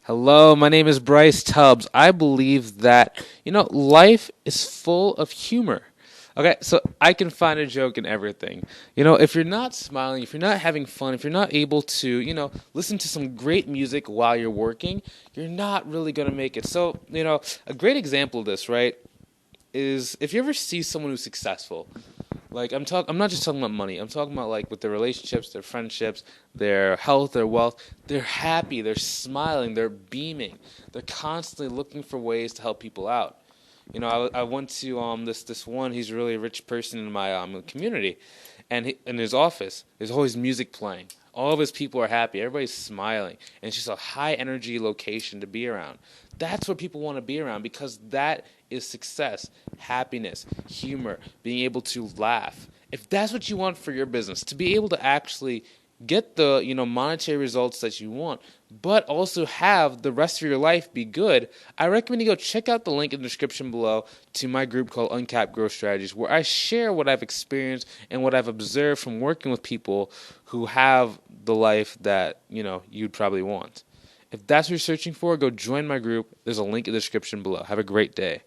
Hello, my name is Bryce Tubbs. I believe that, life is full of humor. Okay, so I can find a joke in everything. If you're not smiling, if you're not having fun, if you're not able to, listen to some great music while you're working, you're not really going to make it. So, a great example of this, right, is if you ever see someone who's successful, I'm not just talking about money. I'm talking about like with their relationships, their friendships, their health, their wealth. They're happy, they're smiling, they're beaming. They're constantly looking for ways to help people out. I went to this one. He's a really rich person in my community, and in his office, there's always music playing. All of his people are happy. Everybody's smiling, and it's just a high energy location to be around. That's what people want to be around because that is success, happiness, humor, being able to laugh. If that's what you want for your business, to be able to actually get the monetary results that you want, but also have the rest of your life be good, I recommend you go check out the link in the description below to my group called Uncapped Growth Strategies, where I share what I've experienced and what I've observed from working with people who have the life that you'd probably want. If that's what you're searching for, go join my group. There's a link in the description below. Have a great day.